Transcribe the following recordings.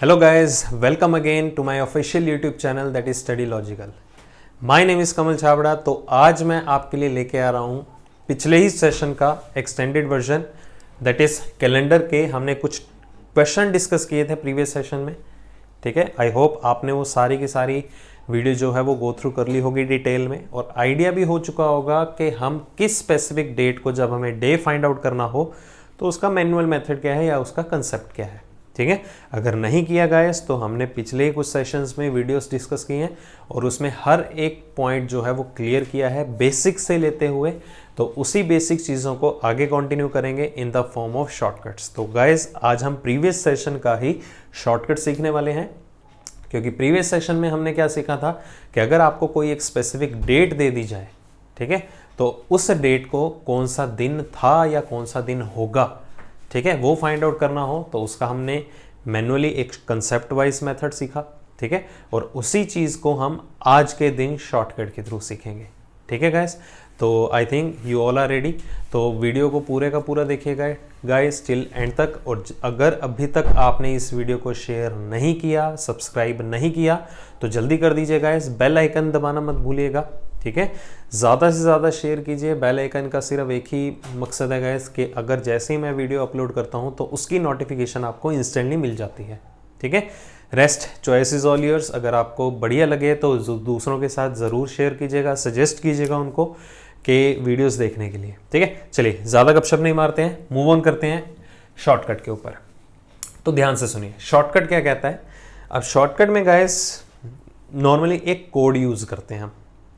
Hello guys, welcome again to my official YouTube channel that is Study Logical. My name is कमल छाबड़ा। तो आज मैं आपके लिए लेके आ रहा हूँ पिछले ही सेशन का extended version that is calendar के। हमने कुछ क्वेश्चन डिस्कस किए थे प्रीवियस सेशन में, ठीक है। आई होप आपने वो सारी की सारी वीडियो जो है वो गो थ्रू कर ली होगी डिटेल में, और आइडिया भी हो चुका होगा कि हम किस स्पेसिफिक डेट को जब हमें डे फाइंड आउट करना हो तो उसका मैनुअल मेथड क्या है या उसका कंसेप्ट क्या है, ठीक है। अगर नहीं किया गाइस तो हमने पिछले ही कुछ सेशंस में वीडियोस डिस्कस किए हैं और उसमें हर एक पॉइंट जो है वो क्लियर किया है बेसिक से लेते हुए। तो उसी बेसिक चीज़ों को आगे कंटिन्यू करेंगे in the form of shortcuts. तो गाइस आज हम प्रीवियस सेशन का ही शॉर्टकट सीखने वाले हैं, क्योंकि प्रीवियस सेशन में हमने क्या सीखा था कि अगर आपको कोई एक स्पेसिफिक डेट दे दी जाए, ठीक है, तो उस डेट को कौन सा दिन था या कौन सा दिन होगा, ठीक है, वो फाइंड आउट करना हो तो उसका हमने मैनुअली एक कंसेप्ट वाइज मेथड सीखा, ठीक है। और उसी चीज़ को हम आज के दिन शॉर्टकट के थ्रू सीखेंगे, ठीक है गाइस। तो I think you all are ready. तो वीडियो को पूरे का पूरा देखिएगा गाइस टिल एंड तक। और अगर अभी तक आपने इस वीडियो को शेयर नहीं किया, सब्सक्राइब नहीं किया, तो जल्दी कर दीजिए गाइस। बेल आइकन दबाना मत भूलिएगा, ठीक है। ज़्यादा से ज़्यादा शेयर कीजिए। बेल आइकन का सिर्फ एक ही मकसद है गाइस कि अगर जैसे ही मैं वीडियो अपलोड करता हूँ तो उसकी नोटिफिकेशन आपको इंस्टेंटली मिल जाती है, ठीक है। Rest choice is all yours. अगर आपको बढ़िया लगे तो दूसरों के साथ ज़रूर शेयर कीजिएगा, सजेस्ट कीजिएगा उनको कि वीडियोस देखने के लिए, ठीक है। चलिए ज़्यादा गपशप नहीं मारते हैं, मूव ऑन करते हैं शॉर्टकट के ऊपर। तो ध्यान से सुनिए शॉर्टकट क्या कहता है। अब शॉर्टकट में गाइस नॉर्मली एक कोड यूज़ करते हैं हम,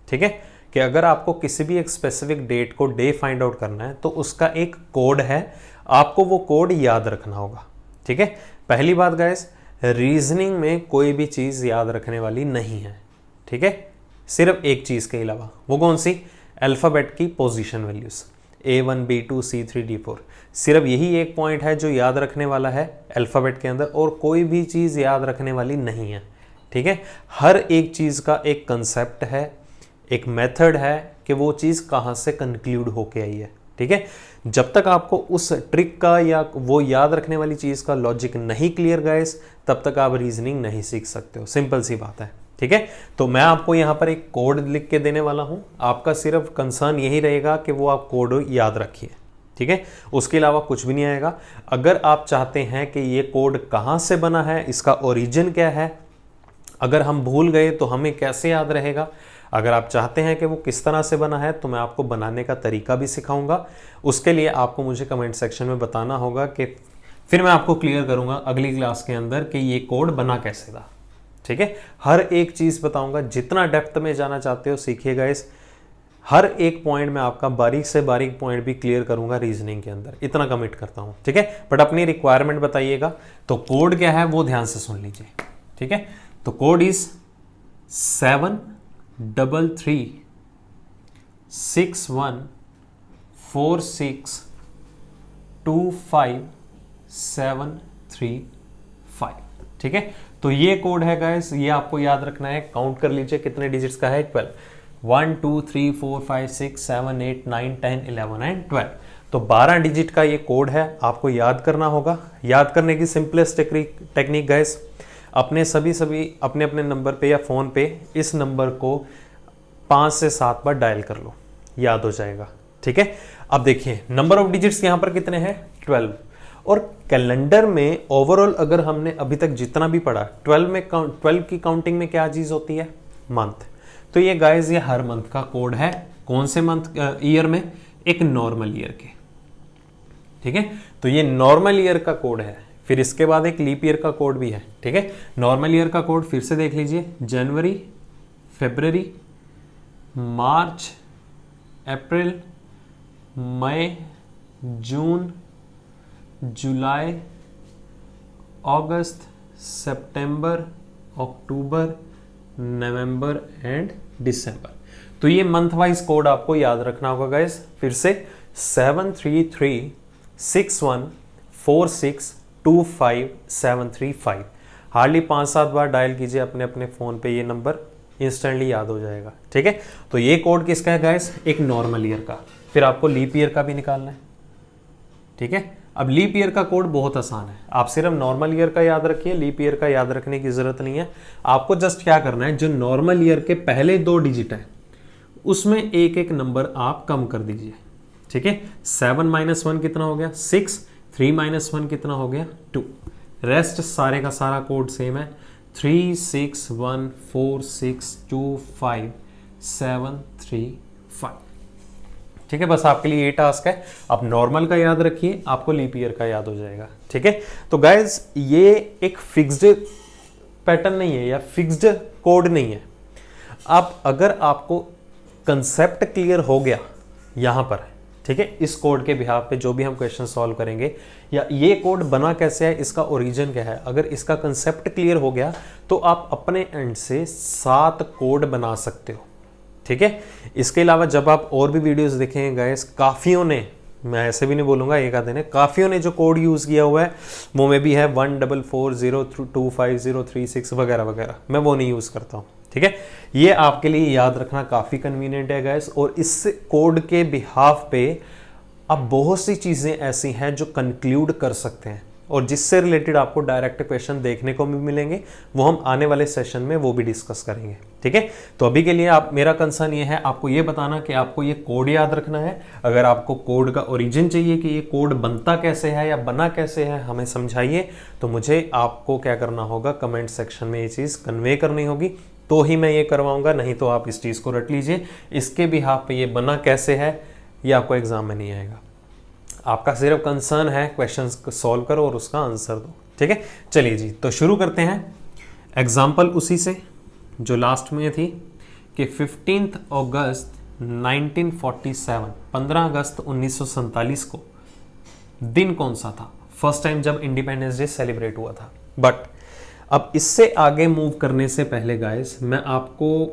ठीक है, कि अगर आपको किसी भी एक स्पेसिफिक डेट को डे फाइंड आउट करना है तो उसका एक कोड है, आपको वो कोड याद रखना होगा, ठीक है। पहली बात गाइस, रीजनिंग में कोई भी चीज़ याद रखने वाली नहीं है, ठीक है, सिर्फ एक चीज़ के अलावा। वो कौन सी? अल्फ़ाबेट की position values A1 B2 C3 D4। सिर्फ यही एक पॉइंट है जो याद रखने वाला है अल्फ़ाबेट के अंदर, और कोई भी चीज़ याद रखने वाली नहीं है, ठीक है। हर एक चीज़ का एक कंसेप्ट है, एक मेथड है कि वो चीज़ कहाँ से कंक्लूड होके आई है, ठीक है। जब तक आपको उस ट्रिक का या वो याद रखने वाली चीज़ का लॉजिक नहीं क्लियर गाइस, तब तक आप रीजनिंग नहीं सीख सकते हो। सिंपल सी बात है, ठीक है। तो मैं आपको यहाँ पर एक कोड लिख के देने वाला हूँ। आपका सिर्फ कंसर्न यही रहेगा कि वो आप कोड याद रखिए, ठीक है, उसके अलावा कुछ भी नहीं आएगा। अगर आप चाहते हैं कि ये कोड कहाँ से बना है, इसका ओरिजिन क्या है, अगर हम भूल गए तो हमें कैसे याद रहेगा, अगर आप चाहते हैं कि वो किस तरह से बना है, तो मैं आपको बनाने का तरीका भी सिखाऊंगा। उसके लिए आपको मुझे कमेंट सेक्शन में बताना होगा कि फिर मैं आपको क्लियर करूंगा अगली क्लास के अंदर कि ये कोड बना कैसे था, ठीक है। हर एक चीज़ बताऊंगा। जितना डेप्थ में जाना चाहते हो सीखिएगा। इस हर एक पॉइंट में आपका बारीक से बारीक पॉइंट भी क्लियर करूंगा रीजनिंग के अंदर, इतना कमिट करता हूं, ठीक है। बट अपनी रिक्वायरमेंट बताइएगा। तो कोड क्या है वो ध्यान से सुन लीजिए, ठीक है। तो कोड इज 7336146257335, ठीक है। तो ये कोड है गाइस, ये आपको याद रखना है। काउंट कर लीजिए कितने डिजिट्स का है। 12 1 2 3 4 5 6 7 8 9 10 11 एंड 12। तो 12 डिजिट का ये कोड है, आपको याद करना होगा। याद करने की सिंपलेस्ट टेक्निक गाइस, अपने सभी अपने अपने नंबर पे या फ़ोन पे इस नंबर को 5 से 7 बार डायल कर लो, याद हो जाएगा, ठीक है। अब देखिए नंबर ऑफ डिजिट्स यहाँ पर कितने हैं? 12। और कैलेंडर में ओवरऑल अगर हमने अभी तक जितना भी पढ़ा, 12 की काउंटिंग में क्या चीज़ होती है? मंथ। तो ये गाइस ये हर मंथ का कोड है। कौन से मंथ ईयर में? एक नॉर्मल ईयर के, ठीक है। तो ये नॉर्मल ईयर का कोड है। फिर इसके बाद एक लीप ईयर का कोड भी है, ठीक है। नॉर्मल ईयर का कोड फिर से देख लीजिए। जनवरी, फरवरी, मार्च, अप्रैल, मई, जून, जुलाई, अगस्त, सितंबर, अक्टूबर, नवंबर एंड दिसंबर। तो ये मंथ वाइज कोड आपको याद रखना होगा गाइस। फिर से 7336146257335। हार्डली 5-7 बार डायल कीजिए अपने अपने फ़ोन पे, ये नंबर इंस्टेंटली याद हो जाएगा, ठीक है। तो ये कोड किसका है गाइस? एक नॉर्मल ईयर का। फिर आपको लीप ईयर का भी निकालना है, ठीक है। अब लीप ईयर का कोड बहुत आसान है, आप सिर्फ नॉर्मल ईयर का याद रखिए, लीप ईयर का याद रखने की जरूरत नहीं है। आपको जस्ट क्या करना है, जो नॉर्मल ईयर के पहले 2 डिजिट है उसमें एक एक नंबर आप कम कर दीजिए, ठीक है। 7 - 1 कितना हो गया 6, 3 - 1 कितना हो गया 2। रेस्ट सारे का सारा कोड सेम है, 3 6 1 4 6 2 5 7 3 5, ठीक है। बस आपके लिए ये टास्क है, आप नॉर्मल का याद रखिए, आपको लीप ईयर का याद हो जाएगा, ठीक है। तो गाइज ये एक फिक्स्ड पैटर्न नहीं है या फिक्स्ड कोड नहीं है। आप अगर आपको कंसेप्ट क्लियर हो गया यहां पर, ठीक है, इस कोड के बिहाफ पे जो भी हम क्वेश्चन सॉल्व करेंगे या ये कोड बना कैसे है, इसका ओरिजिन क्या है, अगर इसका कंसेप्ट क्लियर हो गया तो आप अपने एंड से 7 कोड बना सकते हो, ठीक है। इसके अलावा जब आप और भी वीडियोस देखेंगे गाइस, काफियों ने, मैं ऐसे भी नहीं बोलूंगा एक आधे ने, काफियों ने जो कोड यूज किया हुआ है वो में भी है 14402536 वगैरह वगैरह, मैं वो नहीं यूज करता हूं, ठीक है। ये आपके लिए याद रखना काफी कन्वीनियंट है गाइस, और इस कोड के बिहाफ पे अब बहुत सी चीजें ऐसी हैं जो कंक्लूड कर सकते हैं और जिससे रिलेटेड आपको डायरेक्ट क्वेश्चन देखने को भी मिलेंगे, वो हम आने वाले सेशन में वो भी डिस्कस करेंगे, ठीक है। तो अभी के लिए आप, मेरा कंसर्न ये है आपको ये बताना कि आपको ये कोड याद रखना है। अगर आपको कोड का ओरिजिन चाहिए कि ये कोड बनता कैसे है या बना कैसे है, हमें समझाइए, तो मुझे आपको क्या करना होगा, कमेंट सेक्शन में ये चीज़ कन्वे करनी होगी, तो ही मैं ये करवाऊंगा, नहीं तो आप इस चीज़ को रट लीजिए। इसके बिहाफ पे ये बना कैसे है ये आपको एग्जाम में नहीं आएगा, आपका सिर्फ कंसर्न है क्वेश्चंस को सॉल्व करो और उसका आंसर दो, ठीक है। चलिए जी, तो शुरू करते हैं। एग्जाम्पल उसी से जो लास्ट में थी कि 15 अगस्त 1947, 15 अगस्त 1947 को दिन कौन सा था, फर्स्ट टाइम जब इंडिपेंडेंस डे सेलिब्रेट हुआ था। बट अब इससे आगे मूव करने से पहले गाइस मैं आपको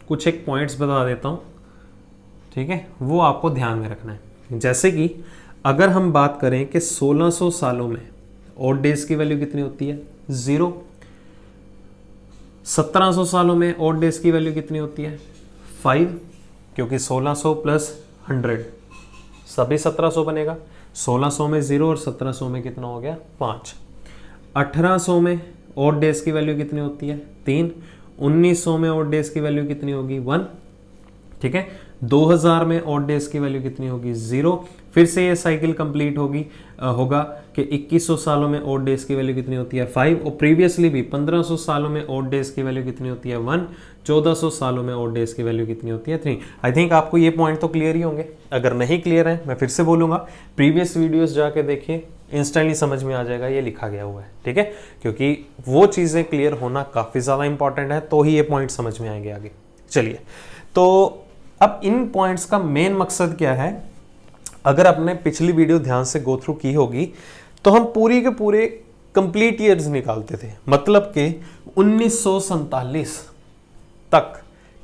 कुछ एक पॉइंट्स बता देता हूं, ठीक है, वो आपको ध्यान में रखना है। जैसे कि अगर हम बात करें कि 1600 सालों में ऑड डेज की वैल्यू कितनी होती है 0, 1700 सालों में ऑड डेज की वैल्यू कितनी होती है 5, क्योंकि 1600 प्लस 100 सभी 1700 बनेगा, 1600 में 0 और 1700 में कितना हो गया 5। 1800 में ऑड डेज की वैल्यू कितनी होती है 3, 1900 में ऑड डेज की वैल्यू कितनी होगी 1, ठीक है। 2000 में ऑड डेज की वैल्यू कितनी होगी 0, फिर से ये साइकिल कंप्लीट होगा कि 2100 सालों में ऑड डेज की वैल्यू कितनी होती है 5, और प्रीवियसली भी 1500 सालों में ऑड डेज की वैल्यू कितनी होती है 1, 1400 सालों में ऑड डेज की वैल्यू कितनी होती है 3। आई थिंक आपको ये पॉइंट तो क्लियर ही होंगे, अगर नहीं क्लियर है मैं फिर से बोलूंगा, प्रीवियस वीडियोस जाके देखिए, इंस्टेंटली समझ में आ जाएगा ये लिखा गया हुआ है, ठीक है, क्योंकि वो चीज़ें क्लियर होना काफ़ी ज़्यादा इंपॉर्टेंट है, तो ही ये पॉइंट समझ में आएंगे आगे। चलिए, तो अब इन पॉइंट्स का मेन मकसद क्या है, अगर आपने पिछली वीडियो ध्यान से गो थ्रू की होगी तो हम पूरी के पूरे कंप्लीट ईयर्स निकालते थे, मतलब कि 1947 तक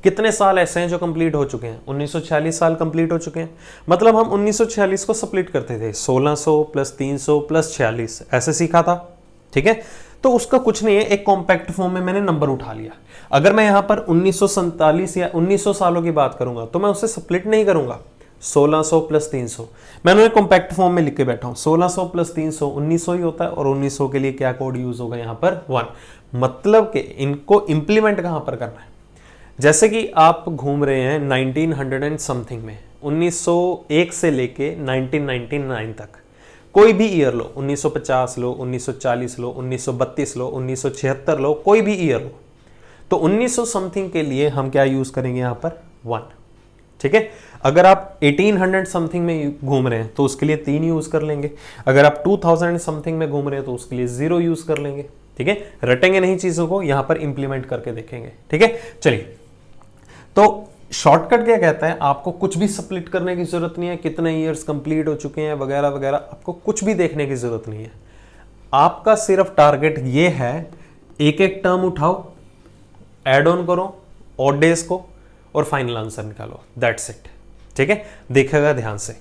कितने साल ऐसे हैं जो कंप्लीट हो चुके हैं, 1946 साल कंप्लीट हो चुके हैं, मतलब हम 1946 को स्प्लिट करते थे 1600 प्लस 300 प्लस 46 ऐसे सीखा था, ठीक है। तो उसका कुछ नहीं है, एक कॉम्पैक्ट फॉर्म में मैंने नंबर उठा लिया। अगर मैं यहां पर 1947 या 1900 सालों की बात करूंगा तो मैं उसे स्प्लिट नहीं करूंगा, 1600 प्लस 300 मैंने एक कॉम्पैक्ट फॉर्म में लिख के बैठा हूं, 1600 प्लस 300 1900 ही होता है, और 1900 के लिए क्या कोड यूज होगा यहां पर 1, मतलब कि इनको इंप्लीमेंट कहां पर करना है। जैसे कि आप घूम रहे हैं 1900 एंड समथिंग में, 1901 से लेके 1999 तक, कोई भी ईयर लो, 1950 लो, 1940 लो, 1932 लो, 1976 लो, कोई भी ईयर लो, तो 1900 समथिंग के लिए हम क्या यूज करेंगे यहां पर 1, ठीक है। अगर आप 1800 समथिंग में घूम रहे हैं तो उसके लिए 3 यूज कर लेंगे, अगर आप 2000 समथिंग में घूम रहे हैं तो उसके लिए 0 यूज कर लेंगे, ठीक है। रटेंगे नहीं चीजों को, यहां पर इंप्लीमेंट करके देखेंगे, ठीक है। चलिए, तो शॉर्टकट क्या कहता है, आपको कुछ भी स्प्लिट करने की जरूरत नहीं है, कितने ईयर्स कंप्लीट हो चुके हैं वगैरह वगैरह, आपको कुछ भी देखने की जरूरत नहीं है। आपका सिर्फ टारगेट ये है, एक एक टर्म उठाओ, ऐड ऑन करो ऑड डेज को और फाइनल आंसर निकालो, दैट्स इट, ठीक है। देखिएगा ध्यान से।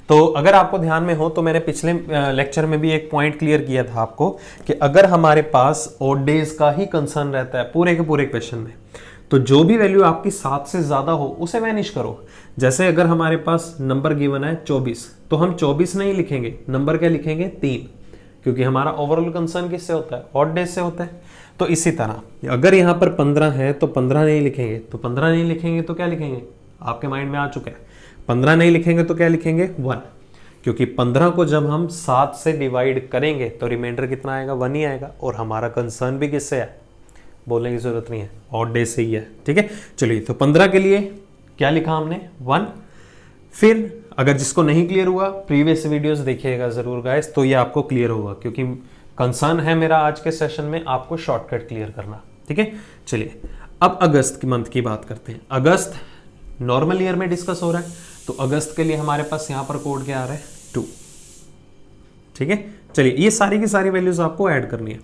तो अगर आपको ध्यान में हो तो मैंने पिछले लेक्चर में भी एक पॉइंट क्लियर किया था आपको कि अगर हमारे पास ऑड डेज का ही कंसर्न रहता है पूरे के पूरे क्वेश्चन में, तो जो भी वैल्यू आपकी 7 से ज्यादा हो उसे वैनिश करो। जैसे अगर हमारे पास नंबर गिवन है 24, तो हम 24 नहीं लिखेंगे, नंबर क्या लिखेंगे 3, क्योंकि हमारा ओवरऑल कंसर्न किससे होता है, ऑड डेज से होता है। तो इसी तरह अगर यहाँ पर 15 है तो 15 नहीं लिखेंगे, तो 15 नहीं लिखेंगे तो क्या लिखेंगे, आपके माइंड में आ चुका है, 15 नहीं लिखेंगे तो क्या लिखेंगे 1, क्योंकि 15 को जब हम 7 से डिवाइड करेंगे तो रिमाइंडर कितना आएगा, 1 ही आएगा, और हमारा कंसर्न भी किससे है, बोलने की जरूरत नहीं है, ऑड डे से ही है। ठीक है, चलिए तो 15 के लिए क्या लिखा हमने 1। फिर अगर जिसको नहीं क्लियर हुआ प्रीवियस वीडियोस देखिएगा जरूर गाइस, तो ये आपको क्लियर होगा, क्योंकि कंसर्न है मेरा आज के सेशन में आपको शॉर्टकट क्लियर करना। ठीक है, चलिए अब अगस्त की मंथ की बात करते हैं। अगस्त नॉर्मल ईयर में डिस्कस हो रहा है, तो अगस्त के लिए हमारे पास यहां पर कोड क्या आ रहा है 2। ठीक है, चलिए ये सारी की सारी वैल्यूज आपको ऐड करनी है।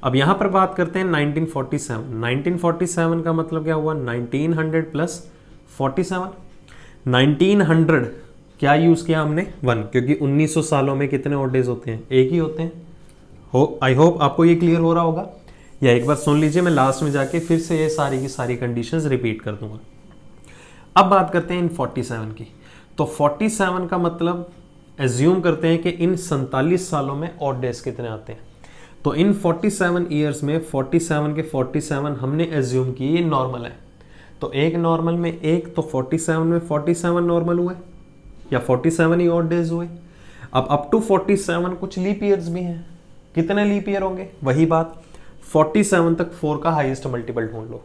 अब यहां पर बात करते हैं 1947। 1947 का मतलब क्या हुआ, 1900 प्लस 47। 1900 क्या यूज किया हमने 1, क्योंकि 1900 सालों में कितने ऑड डेज होते हैं, एक ही होते हैं। आई होप आपको ये क्लियर हो रहा होगा, या एक बार सुन लीजिए, मैं लास्ट में जाके फिर से ये सारी की सारी कंडीशंस रिपीट कर दूंगा। अब बात करते हैं इन 47 की। तो 47 का मतलब एज्यूम करते हैं कि इन 47 सालों में ऑड डेज कितने आते हैं। तो इन 47 ईयर्स में 47 के 47 हमने एज्यूम किए, ये नॉर्मल है, तो एक नॉर्मल में एक, तो 47 में 47 नॉर्मल हुए या 47 ही ऑड डेज हुए। अब अप टू 47 कुछ लीप ईयर्स भी हैं, कितने लीप ईयर होंगे, वही बात 47 तक 4 का हाईएस्ट मल्टीपल ढूंढ लो।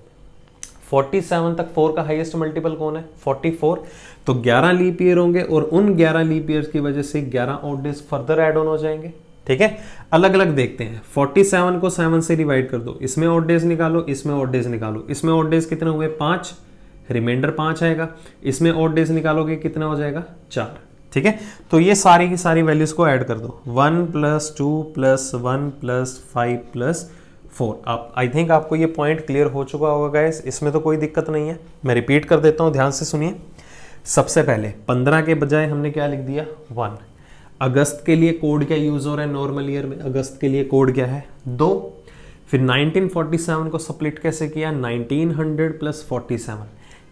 47 तक 4 का हाईएस्ट मल्टीपल कौन है, 44, तो 11 लीप ईयर होंगे, और उन 11 लीप ईयर्स की वजह से 11 odd days further add on हो जाएंगे। ठीक है, अलग अलग देखते हैं। 47 को 7 से डिवाइड कर दो, इसमें ऑड डेज निकालो, इसमें ऑड डेज निकालो। इसमें ऑड डेज कितने हुए 5, रिमाइंडर 5 आएगा। इसमें ऑड डेज निकालोगे कितना हो जाएगा 4। ठीक है, तो ये सारी की सारी वैल्यूज को ऐड कर दो, 1 + 2 + 1 + 5 + 4। आप आई थिंक आपको ये पॉइंट क्लियर हो चुका होगा गाइस, इसमें तो कोई दिक्कत नहीं है। मैं रिपीट कर देता हूँ, ध्यान से सुनिए। सबसे पहले 15 के बजाय हमने क्या लिख दिया 1। अगस्त के लिए कोड क्या यूज हो रहा है, नॉर्मल ईयर में अगस्त के लिए कोड क्या है 2। फिर 1947 को स्प्लिट कैसे किया, 1900 + 47।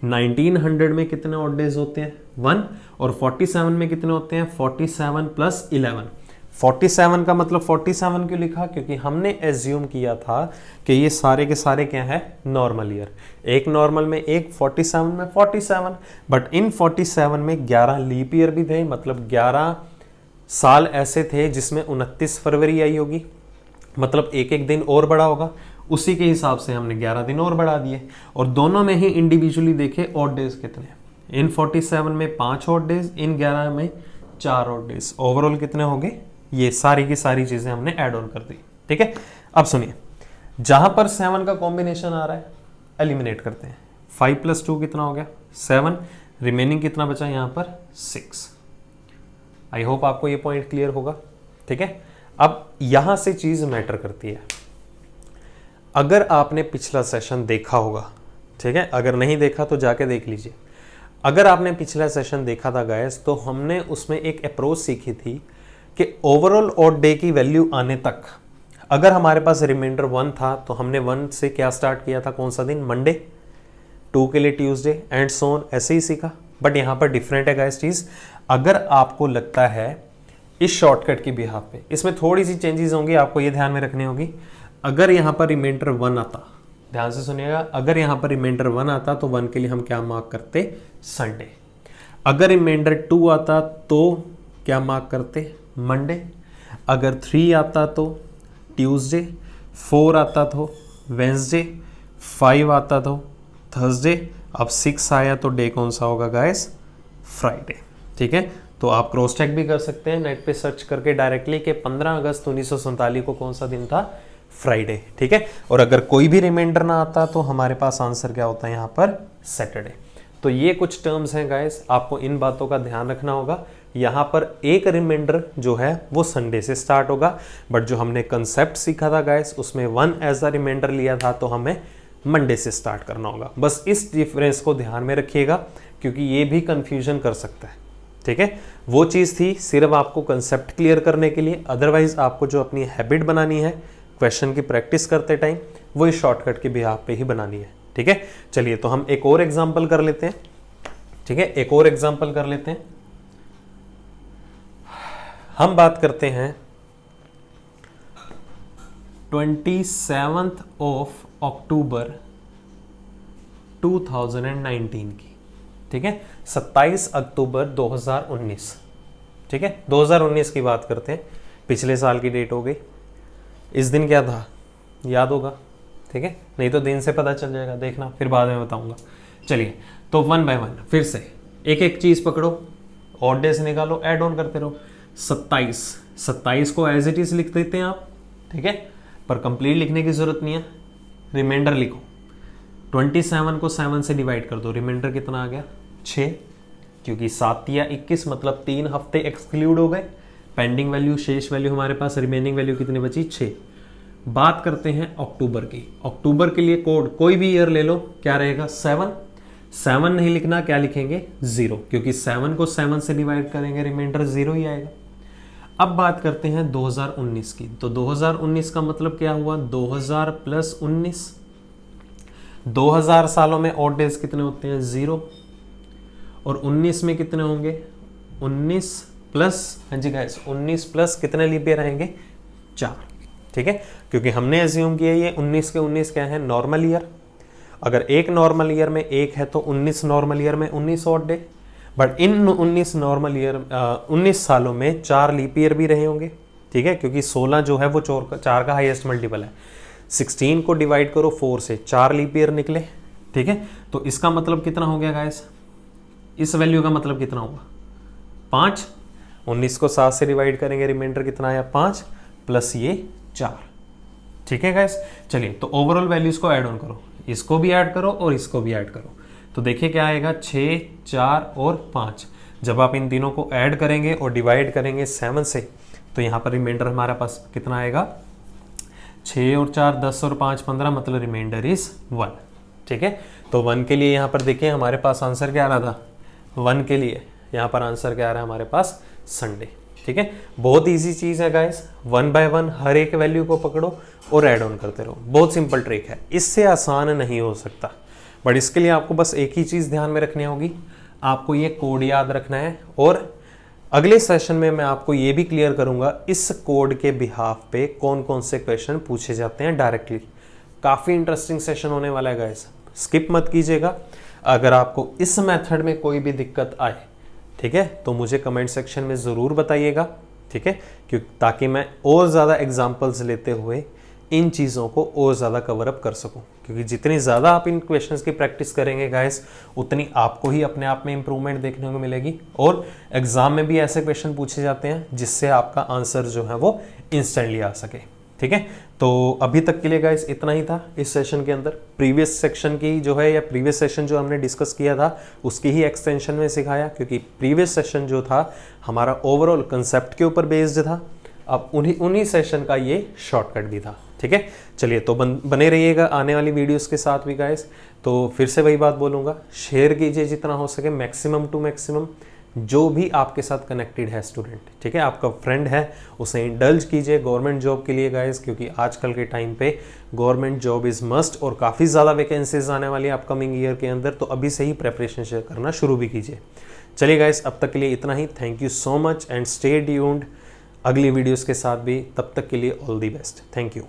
1900 में कितने ऑड डेज होते हैं 1, और 47 में कितने होते हैं 47 + 11। 47 का मतलब 47 क्यों लिखा, क्योंकि हमने एज्यूम किया था कि ये सारे के सारे क्या है नॉर्मल ईयर, एक नॉर्मल में एक, 47 में 47, बट इन 47 में 11 लीप ईयर भी थे, मतलब 11 साल ऐसे थे जिसमें 29 फरवरी आई होगी, मतलब एक एक दिन और बड़ा होगा, उसी के हिसाब से हमने 11 दिन और बढ़ा दिए। और दोनों में ही इंडिविजुअली देखे ऑड डेज कितने, इन 47 में 5 ऑड डेज, इन 11 में 4 ऑड डेज, ओवरऑल कितने हो गए, ये सारी की सारी चीजें हमने ऐड ऑन कर दी। ठीक है, अब सुनिए, जहां पर 7 का कॉम्बिनेशन आ रहा है एलिमिनेट करते हैं। 5 + 2 कितना हो गया 7, रिमेनिंग कितना बचा यहां पर 6। आई होप आपको ये पॉइंट क्लियर होगा। ठीक है, अब यहां से चीज मैटर करती है। अगर आपने पिछला सेशन देखा होगा, ठीक है, अगर नहीं देखा तो जाके देख लीजिए। अगर आपने पिछला सेशन देखा था गाइस, तो हमने उसमें एक अप्रोच सीखी थी कि ओवरऑल ऑड डे की वैल्यू आने तक अगर हमारे पास रिमाइंडर 1 था, तो हमने 1 से क्या स्टार्ट किया था, कौन सा दिन, मंडे, 2 के लिए ट्यूसडे एंड सो ऑन, ऐसे ही सीखा। बट यहाँ पर डिफरेंट है गाइस चीज। अगर आपको लगता है इस शॉर्टकट की बिहाफ पे, इसमें थोड़ी सी चेंजेस होंगी, आपको ये ध्यान में रखनी होगी। अगर यहाँ पर रिमाइंडर 1 आता, ध्यान से सुनिएगा, अगर यहाँ पर रिमाइंडर 1 आता तो 1 के लिए हम क्या मार्क करते, संडे। अगर रिमाइंडर 2 आता तो क्या मार्क करते, मंडे। अगर 3 आता तो ट्यूसडे, 4 आता तो वेंसडे, 5 आता तो थर्सडे, अब 6 आया तो डे कौन सा होगा गाइस, फ्राइडे। ठीक है, तो आप क्रॉस चेक भी कर सकते हैं नेट पे सर्च करके डायरेक्टली कि 15 अगस्त 1947 को कौन सा दिन था, फ्राइडे। ठीक है, और अगर कोई भी रिमाइंडर ना आता तो हमारे पास आंसर क्या होता है यहाँ पर, सैटरडे। तो ये कुछ टर्म्स हैं गाइस, आपको इन बातों का ध्यान रखना होगा। यहाँ पर एक रिमाइंडर जो है वो संडे से स्टार्ट होगा, बट जो हमने कंसेप्ट सीखा था गाइस, उसमें 1 एज अ रिमाइंडर लिया था, तो हमें मंडे से स्टार्ट करना होगा। बस इस डिफरेंस को ध्यान में रखिएगा, क्योंकि ये भी कंफ्यूजन कर सकता है। ठीक है, वो चीज़ थी सिर्फ आपको कंसेप्ट क्लियर करने के लिए, अदरवाइज आपको जो अपनी हैबिट बनानी है क्वेश्चन की प्रैक्टिस करते टाइम, वो इस शॉर्टकट के बिहाफ पे ही बनानी है। ठीक है, चलिए तो हम एक और एग्जांपल कर लेते हैं। ठीक है, एक और एग्जांपल कर लेते हैं। हम बात करते हैं 27 अक्टूबर 2019 की। ठीक है, 27 अक्टूबर 2019। ठीक है, 2019 की बात करते हैं, पिछले साल की डेट हो गई। इस दिन क्या था याद होगा, ठीक है, नहीं तो दिन से पता चल जाएगा, देखना फिर बाद में बताऊंगा। चलिए, तो 1 बाय 1 फिर से एक एक चीज पकड़ो, ऑड डेज निकालो, ऐड ऑन करते रहो। 27 को एज इट इज लिख देते हैं आप, ठीक है, पर कंप्लीट लिखने की जरूरत नहीं है, रिमाइंडर लिखो। 27 को 7 से डिवाइड कर दो, रिमाइंडर कितना आ गया 6, क्योंकि 7 या 21 मतलब 3 हफ्ते एक्सक्लूड हो गए। पेंडिंग वैल्यू, शेष वैल्यू हमारे पास, रिमेनिंग वैल्यू कितनी बची 6। बात करते हैं अक्टूबर की। अक्टूबर के लिए कोड कोई भी ईयर ले लो, क्या रहेगा 7 नहीं लिखना, क्या लिखेंगे 0, क्योंकि 7 को 7 से डिवाइड करेंगे, रिमाइंडर 0 ही आएगा। अब बात करते हैं 2019 की। तो 2019 का मतलब क्या हुआ, 2000 प्लस 19। 2000 सालों में ऑड डेज कितने होते हैं 0, और 19 में कितने होंगे 19 प्लस, हाँ जी गाइस, 19 प्लस कितने लीप ईयर रहेंगे 4। ठीक है, क्योंकि हमने एज्यूम किया ये 19 के 19 क्या है नॉर्मल ईयर। अगर एक नॉर्मल ईयर में एक है तो 19 नॉर्मल ईयर में 19 odd day, but in 19 normal year 19 सालों में 4 लीप ईयर भी रहे होंगे। ठीक है, क्योंकि 16 जो है वो 4 का हाईएस्ट मल्टीपल है। 16 को डिवाइड करो 4 से, 4 लीप ईयर निकले। ठीक है, तो इसका मतलब कितना हो गया गाइस, इस वैल्यू का मतलब कितना होगा 5। 19 को 7 से डिवाइड करेंगे, रिमाइंडर कितना आया 5 प्लस ये 4। ठीक है गाइस, चलिए तो ओवरऑल वैल्यूज को ऐड ऑन करो, इसको भी ऐड करो और इसको भी ऐड करो, तो देखिए क्या आएगा 6, 4 और 5। जब आप इन तीनों को ऐड करेंगे और डिवाइड करेंगे 7 से, तो यहाँ पर रिमाइंडर हमारे पास कितना आएगा 6 और 4 10 और 5 15, मतलब रिमाइंडर इज 1। ठीक है, तो 1 के लिए यहाँ पर देखिए हमारे पास आंसर क्या आ रहा था, 1 के लिए यहाँ पर आंसर क्या आ रहा है हमारे पास संडे। ठीक है, बहुत इजी चीज है गाइस, 1 बाय 1 हर एक वैल्यू को पकड़ो और ऐड ऑन करते रहो, बहुत सिंपल ट्रिक है, इससे आसान नहीं हो सकता। बट इसके लिए आपको बस एक ही चीज ध्यान में रखनी होगी, आपको ये कोड याद रखना है, और अगले सेशन में मैं आपको ये भी क्लियर करूंगा इस कोड के बिहाफ पे कौन कौन से क्वेश्चन पूछे जाते हैं डायरेक्टली। काफी इंटरेस्टिंग सेशन होने वाला है गाइस, स्किप मत कीजिएगा। अगर आपको इस मेथड में कोई भी दिक्कत आए, ठीक है, तो मुझे कमेंट सेक्शन में ज़रूर बताइएगा। ठीक है, क्योंकि ताकि मैं और ज़्यादा एग्जांपल्स लेते हुए इन चीज़ों को और ज़्यादा कवर अप कर सकूं, क्योंकि जितनी ज़्यादा आप इन क्वेश्चंस की प्रैक्टिस करेंगे गाइस, उतनी आपको ही अपने आप में इंप्रूवमेंट देखने को मिलेगी। और एग्जाम में भी ऐसे क्वेश्चन पूछे जाते हैं जिससे आपका आंसर जो है वो इंस्टेंटली आ सके। ठीक है, तो अभी तक के लिए गाइस इतना ही था इस सेशन के अंदर। प्रीवियस सेक्शन की जो है, या प्रीवियस सेशन जो हमने डिस्कस किया था उसकी ही एक्सटेंशन में सिखाया, क्योंकि प्रीवियस सेशन जो था हमारा ओवरऑल कंसेप्ट के ऊपर बेस्ड था, अब उन्हीं सेशन का ये शॉर्टकट भी था। ठीक है, चलिए तो बने रहिएगा आने वाली वीडियोस के साथ भी गाइस। तो फिर से वही बात बोलूँगा, शेयर कीजिए जितना हो सके, मैक्सिमम टू मैक्सिमम, जो भी आपके साथ कनेक्टेड है स्टूडेंट, ठीक है, आपका फ्रेंड है, उसे इंडल्ज कीजिए गवर्नमेंट जॉब के लिए गाइस, क्योंकि आजकल के टाइम पे गवर्नमेंट जॉब इज़ मस्ट, और काफ़ी ज़्यादा वैकेंसीज आने वाली है अपकमिंग ईयर के अंदर, तो अभी से ही प्रेपरेशन करना शुरू भी कीजिए। चलिए गाइस, अब तक के लिए इतना ही, thank you so much and stay tuned अगली वीडियोज़ के साथ भी, तब तक के लिए all the best, thank you.